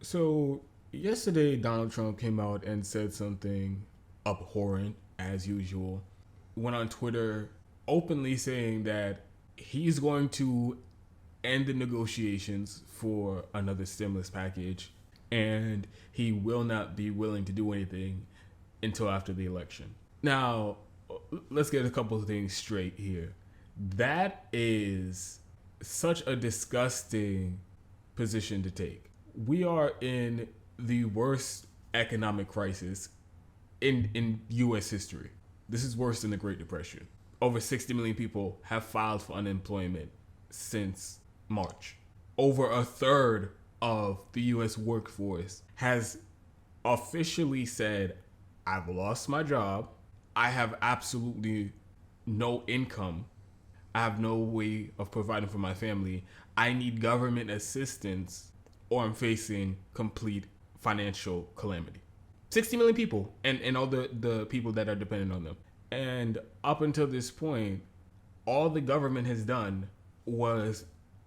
So, yesterday, Donald Trump came out and said something abhorrent, as usual. Went on Twitter openly saying that he's going to end the negotiations for another stimulus package and he will not be willing to do anything until after the election. Now, let's get a couple of things straight here. That is such a disgusting position to take. We are in the worst economic crisis in US history. This is worse than the Great Depression. Over 60 million people have filed for unemployment since March. Over a third of the US workforce has officially said, I've lost my job. I have absolutely no income. I have no way of providing for my family. I need government assistance or I'm facing complete financial calamity. 60 million people and all the people that are dependent on them. And up until this point, all the government has done was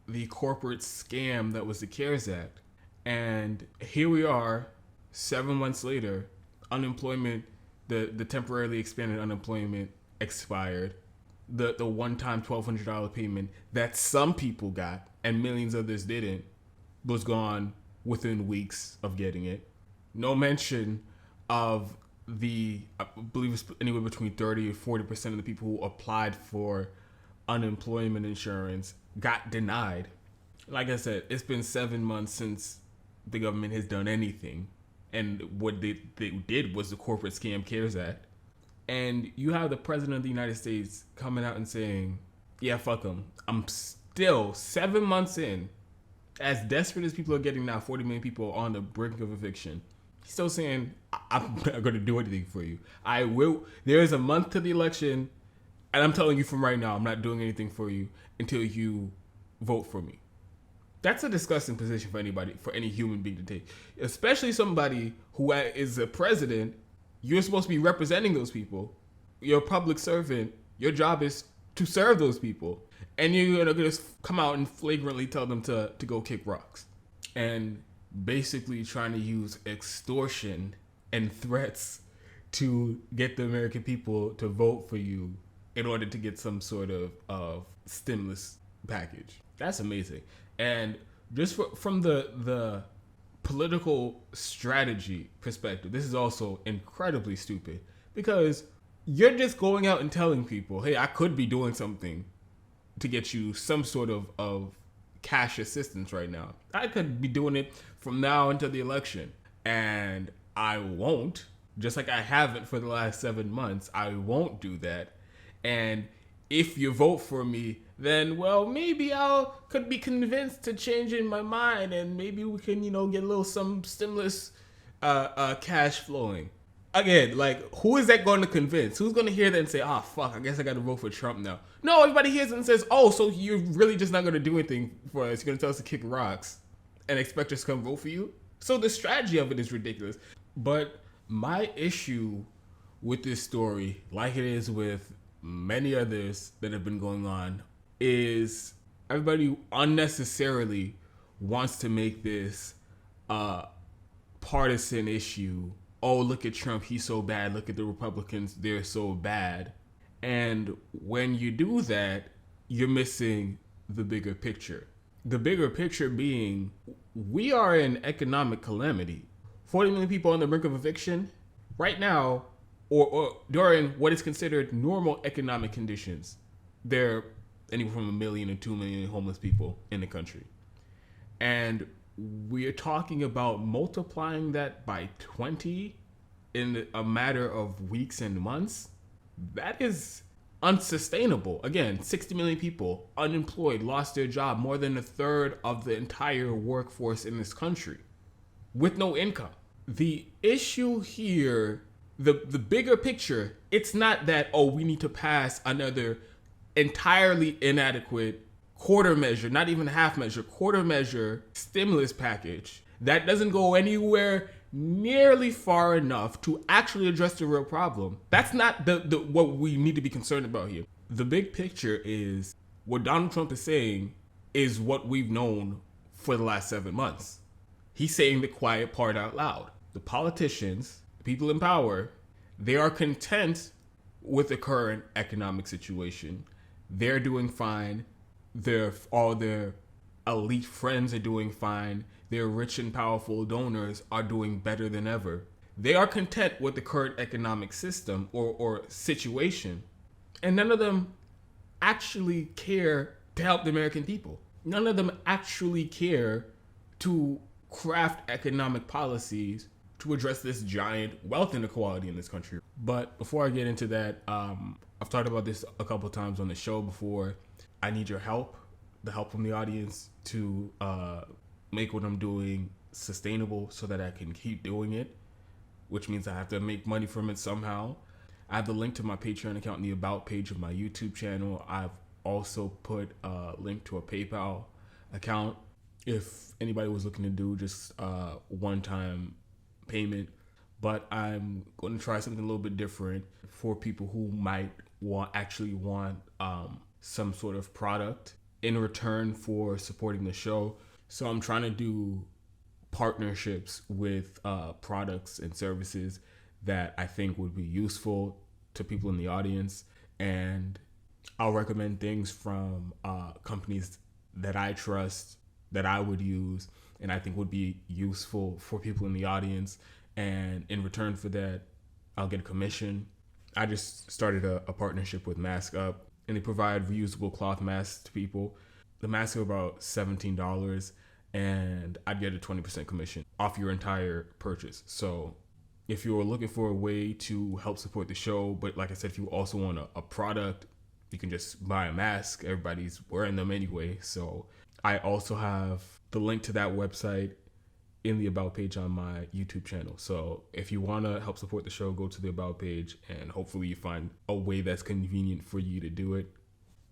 the corporate scam that was the CARES Act. And here we are, 7 months later, unemployment, the temporarily expanded unemployment expired. The one-time $1,200 payment that some people got and millions of others didn't was gone within weeks of getting it. No mention of I believe it's anywhere between 30 or 40% of the people who applied for unemployment insurance got denied. Like I said, it's been 7 months since the government has done anything. And what they did was the corporate scam CARES Act. And you have the president of the United States coming out and saying, yeah, fuck them. I'm still 7 months in, as desperate as people are getting now, 40 million people on the brink of eviction. He's still saying, I'm not going to do anything for you. I will. There is a month to the election, and I'm telling you from right now, I'm not doing anything for you until you vote for me. That's a disgusting position for anybody, for any human being to take, especially somebody who is a president. You're supposed to be representing those people. You're a public servant. Your job is to serve those people. And you're going to just come out and flagrantly tell them to go kick rocks. And basically trying to use extortion and threats to get the American people to vote for you in order to get some sort of stimulus package. That's amazing. And just from the political strategy perspective, this is also incredibly stupid because you're just going out and telling people, hey, I could be doing something to get you some sort of cash assistance right now. I could be doing it from now until the election. And I won't, just like I haven't for the last 7 months. I won't do that. And if you vote for me, then, well, maybe could be convinced to changing my mind and maybe we can, get a little some stimulus cash flowing. Again, like, who is that going to convince? Who's going to hear that and say, fuck, I guess I got to vote for Trump now? No, everybody hears it and says, oh, so you're really just not going to do anything for us. You're going to tell us to kick rocks and expect us to come vote for you? So the strategy of it is ridiculous. But my issue with this story, like it is with many others that have been going on, is everybody unnecessarily wants to make this a partisan issue. Oh, look at Trump, he's so bad. Look at the Republicans, they're so bad. And when you do that, you're missing the bigger picture. The bigger picture being, we are in economic calamity. 40 million people on the brink of eviction right now, or during what is considered normal economic conditions. There are anywhere from 1 million and 2 million homeless people in the country. And we're talking about multiplying that by 20 in a matter of weeks and months. That is unsustainable. Again, 60 million people unemployed, lost their job, more than a third of the entire workforce in this country with no income. The issue here, the bigger picture, it's not that, oh, we need to pass another entirely inadequate quarter measure, not even half measure, quarter measure stimulus package that doesn't go anywhere nearly far enough to actually address the real problem. That's not the what we need to be concerned about here. The big picture is what Donald Trump is saying is what we've known for the last 7 months. He's saying the quiet part out loud. The politicians, the people in power, they are content with the current economic situation. They're doing fine. All their elite friends are doing fine. Their rich and powerful donors are doing better than ever. They are content with the current economic system or situation. And none of them actually care to help the American people. None of them actually care to craft economic policies to address this giant wealth inequality in this country. But before I get into that, I've talked about this a couple of times on the show before. I need your help, the help from the audience, to make what I'm doing sustainable so that I can keep doing it, which means I have to make money from it somehow. I have the link to my Patreon account in the About page of my YouTube channel. I've also put a link to a PayPal account if anybody was looking to do just one-time payment. But I'm going to try something a little bit different for people who might actually want some sort of product in return for supporting the show. So I'm trying to do partnerships with products and services that I think would be useful to people in the audience. And I'll recommend things from companies that I trust, that I would use, and I think would be useful for people in the audience. And in return for that, I'll get a commission. I just started a partnership with Mask Up, and they provide reusable cloth masks to people. The masks are about $17, and I'd get a 20% commission off your entire purchase. So if you're looking for a way to help support the show, but like I said, if you also want a product, you can just buy a mask. Everybody's wearing them anyway. So I also have the link to that website in the About page on my YouTube channel. So if you want to help support the show, go to the About page, and hopefully you find a way that's convenient for you to do it.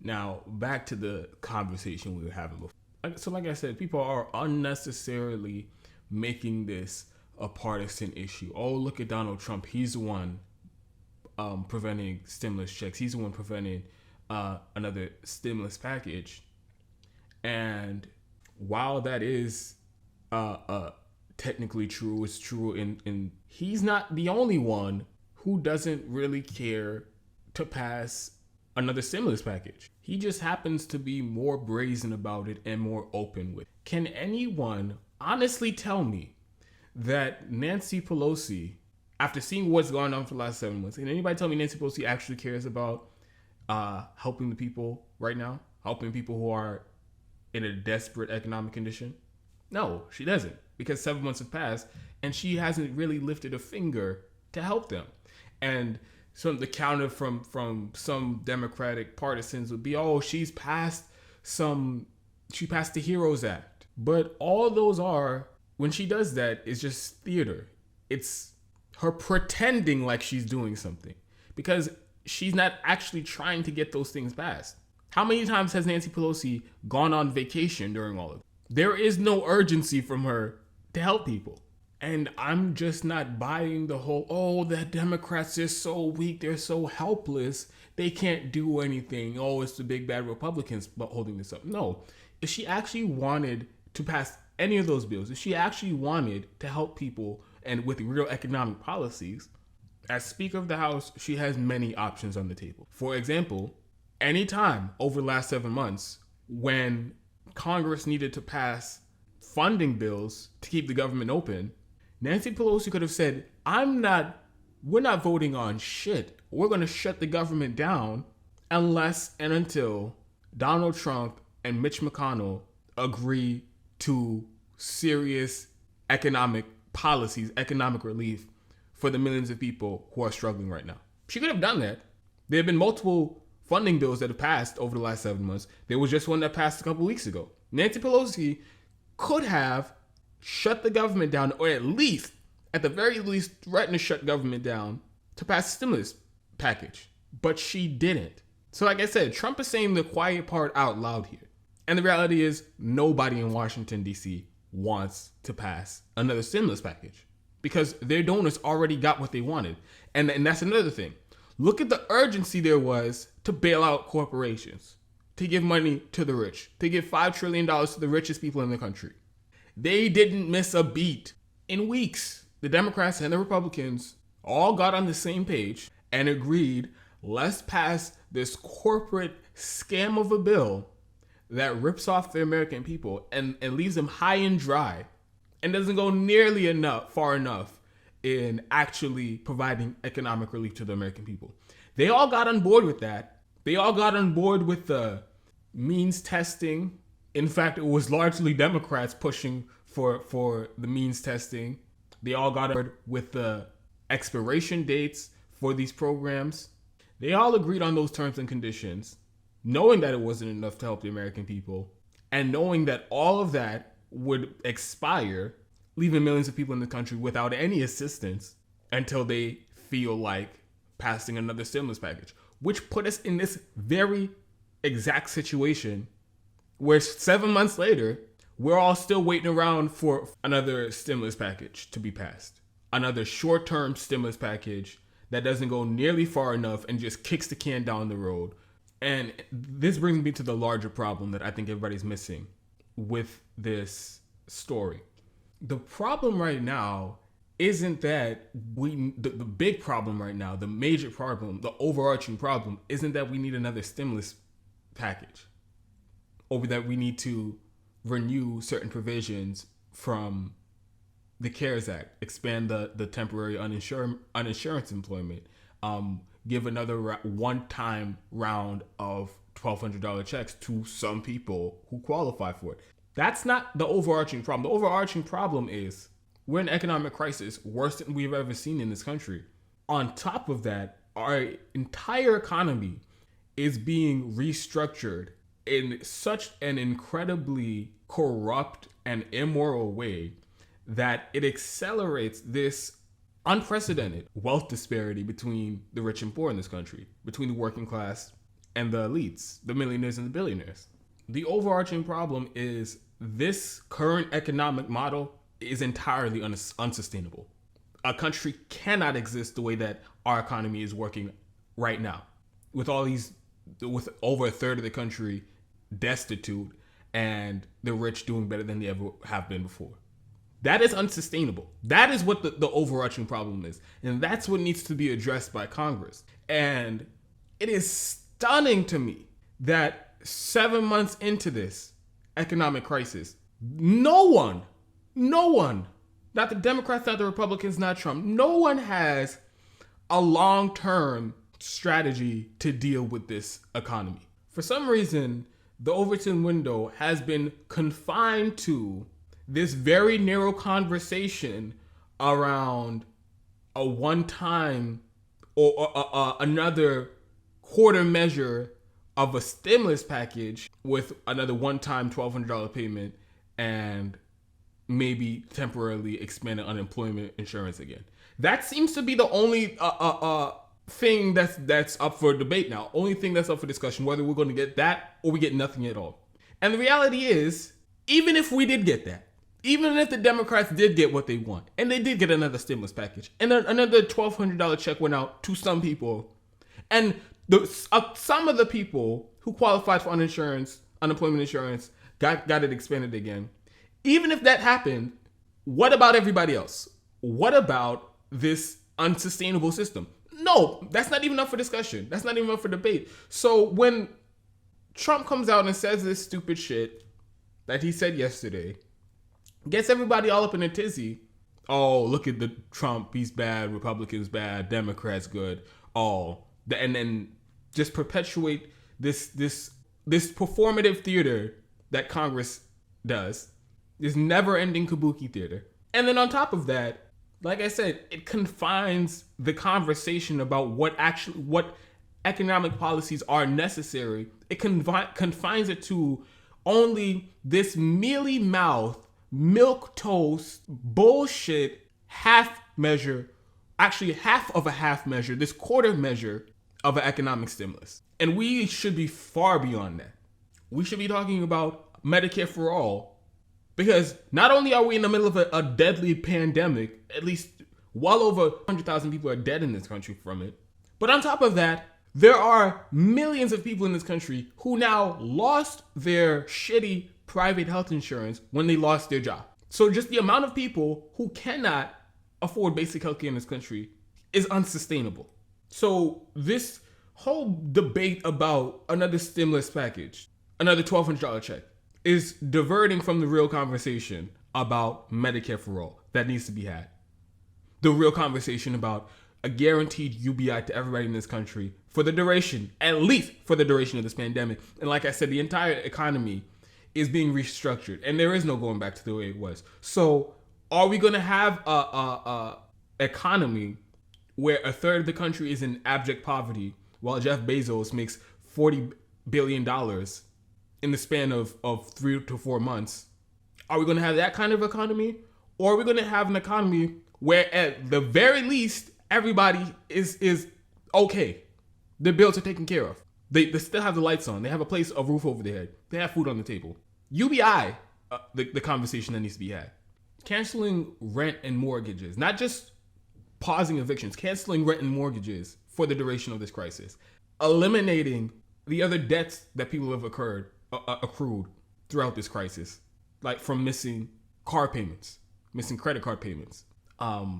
Now, back to the conversation we were having before. So like I said, people are unnecessarily making this a partisan issue. Oh, look at Donald Trump. He's the one preventing stimulus checks. He's the one preventing another stimulus package. And while that is technically true, it's true in he's not the only one who doesn't really care to pass another stimulus package. He just happens to be more brazen about it and more open with it. Can anyone honestly tell me that Nancy Pelosi, after seeing what's going on for the last 7 months, can anybody tell me Nancy Pelosi actually cares about helping the people right now? Helping people who are in a desperate economic condition? No, she doesn't, because 7 months have passed and she hasn't really lifted a finger to help them. And so the counter from some Democratic partisans would be, oh, she passed the HEROES Act. But all those are, when she does that, is just theater. It's her pretending like she's doing something, because she's not actually trying to get those things passed. How many times has Nancy Pelosi gone on vacation during all of it? There is no urgency from her to help people. And I'm just not buying the whole, oh, the Democrats are so weak, they're so helpless, they can't do anything. Oh, it's the big bad Republicans holding this up. No, if she actually wanted to pass any of those bills, if she actually wanted to help people and with real economic policies, as Speaker of the House, she has many options on the table. For example, anytime over the last 7 months when Congress needed to pass funding bills to keep the government open, Nancy Pelosi could have said, we're not voting on shit. We're going to shut the government down unless and until Donald Trump and Mitch McConnell agree to serious economic policies, economic relief for the millions of people who are struggling right now. She could have done that. There have been multiple funding bills that have passed over the last 7 months. There was just one that passed a couple weeks ago. Nancy Pelosi could have shut the government down, or at the very least, threaten to shut government down to pass a stimulus package. But she didn't. So like I said, Trump is saying the quiet part out loud here. And the reality is nobody in Washington, D.C. wants to pass another stimulus package because their donors already got what they wanted. And that's another thing. Look at the urgency there was to bail out corporations, to give money to the rich, to give $5 trillion to the richest people in the country. They didn't miss a beat. In weeks, the Democrats and the Republicans all got on the same page and agreed, let's pass this corporate scam of a bill that rips off the American people and leaves them high and dry and doesn't go nearly far enough in actually providing economic relief to the American people. They all got on board with that. They all got on board with the means testing. In fact, it was largely Democrats pushing for the means testing. They all got on board with the expiration dates for these programs. They all agreed on those terms and conditions, knowing that it wasn't enough to help the American people, and knowing that all of that would expire, leaving millions of people in the country without any assistance until they feel like passing another stimulus package, which put us in this very exact situation where 7 months later, we're all still waiting around for another stimulus package to be passed. Another short-term stimulus package that doesn't go nearly far enough and just kicks the can down the road. And this brings me to the larger problem that I think everybody's missing with this story. The problem right now isn't that the big problem right now, the major problem, the overarching problem, isn't that we need another stimulus package or that we need to renew certain provisions from the CARES Act, expand the temporary uninsurance employment, give another one-time round of $1,200 checks to some people who qualify for it. That's not the overarching problem. The overarching problem is we're in an economic crisis, worse than we've ever seen in this country. On top of that, our entire economy is being restructured in such an incredibly corrupt and immoral way that it accelerates this unprecedented wealth disparity between the rich and poor in this country, between the working class and the elites, the millionaires and the billionaires. The overarching problem is this current economic model is entirely unsustainable. A country cannot exist the way that our economy is working right now, with over a third of the country destitute and the rich doing better than they ever have been before. That is unsustainable. That is what the overarching problem is. And that's what needs to be addressed by Congress. And it is stunning to me that 7 months into this economic crisis, no one, not the Democrats, not the Republicans, not Trump, no one has a long-term strategy to deal with this economy. For some reason, the Overton window has been confined to this very narrow conversation around a one-time or another quarter measure of a stimulus package with another one-time $1,200 payment and maybe temporarily expanded unemployment insurance again. That seems to be the only thing that's up for debate now. Only thing that's up for discussion, whether we're going to get that or we get nothing at all. And the reality is, even if we did get that, even if the Democrats did get what they want, and they did get another stimulus package, and another $1,200 check went out to some people, and some of the people who qualified for unemployment insurance got it expanded again. Even if that happened, what about everybody else? What about this unsustainable system? No, that's not even up for discussion. That's not even up for debate. So when Trump comes out and says this stupid shit that he said yesterday, gets everybody all up in a tizzy. Oh, look at the Trump, he's bad, Republicans bad, Democrats good. And then just perpetuate this performative theater that Congress does, this never-ending kabuki theater. And then on top of that, like I said, it confines the conversation about what economic policies are necessary. It confines it to only this mealy-mouthed, milquetoast, bullshit half measure, actually half of a half measure, this quarter measure of an economic stimulus. And we should be far beyond that. We should be talking about Medicare for all, because not only are we in the middle of a deadly pandemic, at least well over 100,000 people are dead in this country from it, but on top of that, there are millions of people in this country who now lost their shitty private health insurance when they lost their job. So just the amount of people who cannot afford basic healthcare in this country is unsustainable. So this whole debate about another stimulus package, another $1,200 check, is diverting from the real conversation about Medicare for all that needs to be had. The real conversation about a guaranteed UBI to everybody in this country for the duration, at least for the duration of this pandemic. And like I said, the entire economy is being restructured, and there is no going back to the way it was. So are we going to have a economy where a third of the country is in abject poverty while Jeff Bezos makes $40 billion in the span of 3 to 4 months? Are we going to have that kind of economy? Or are we going to have an economy where at the very least, everybody is okay? Their bills are taken care of. They still have the lights on. They have a roof over their head. They have food on the table. UBI, the conversation that needs to be had. Canceling rent and mortgages, not just pausing evictions, canceling rent and mortgages for the duration of this crisis. Eliminating the other debts that people have accrued throughout this crisis, like from missing car payments, missing credit card payments,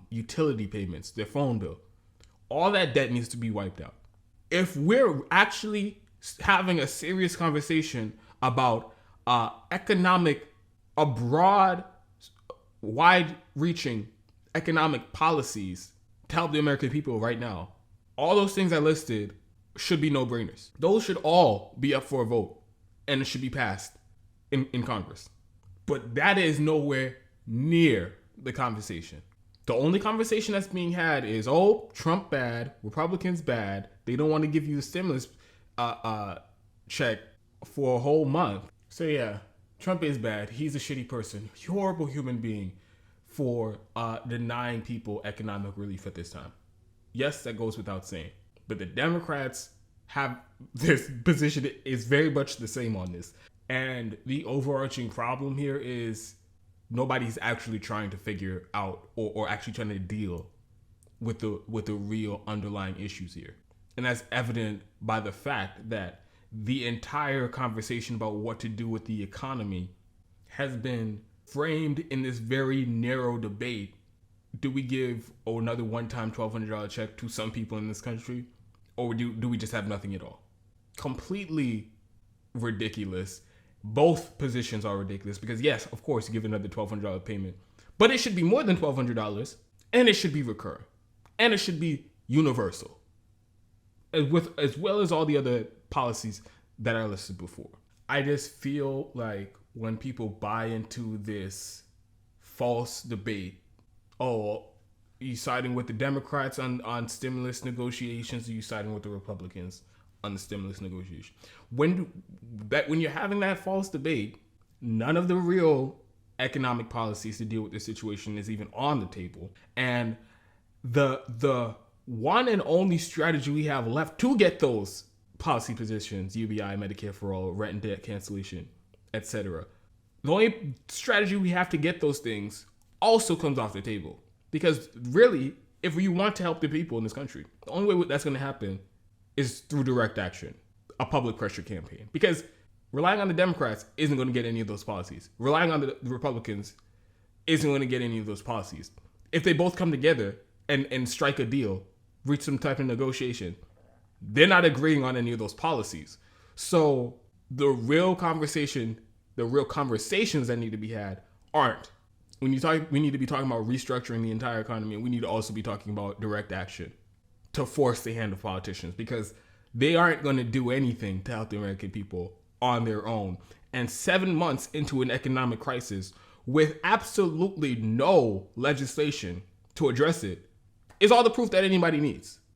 utility payments, their phone bill. All that debt needs to be wiped out. If we're actually having a serious conversation about broad, wide-reaching economic policies to help the American people right now, all those things I listed should be no-brainers. Those should all be up for a vote, and it should be passed in Congress. But that is nowhere near the conversation. The only conversation that's being had is, oh, Trump bad, Republicans bad. They don't want to give you the stimulus check for a whole month. So yeah, Trump is bad. He's a shitty person, horrible human being for denying people economic relief at this time. Yes, that goes without saying. But the Democrats have this position is very much the same on this. And the overarching problem here is nobody's actually trying to figure out or actually trying to deal with the real underlying issues here. And that's evident by the fact that the entire conversation about what to do with the economy has been framed in this very narrow debate. Do we give another one-time $1,200 check to some people in this country? Or do we just have nothing at all? Completely ridiculous. Both positions are ridiculous because, yes, of course, you give another $1,200 payment. But it should be more than $1,200, and it should be recurring. And it should be universal. As well as all the other policies that I listed before. I just feel like when people buy into this false debate, oh, you siding with the Democrats on stimulus negotiations, or you siding with the Republicans on the stimulus negotiation? When you're having that false debate, none of the real economic policies to deal with this situation is even on the table. And the one and only strategy we have left to get those policy positions, UBI, Medicare for all, rent and debt cancellation, etc. The only strategy we have to get those things also comes off the table. Because really, if we want to help the people in this country, the only way that's going to happen is through direct action, a public pressure campaign. Because relying on the Democrats isn't going to get any of those policies. Relying on the Republicans isn't going to get any of those policies. If they both come together and strike a deal, reach some type of negotiation, they're not agreeing on any of those policies. So the real conversations that need to be had aren't. We need to be talking about restructuring the entire economy, and we need to also be talking about direct action to force the hand of politicians, because they aren't going to do anything to help the American people on their own. And 7 months into an economic crisis with absolutely no legislation to address it is all the proof that anybody needs.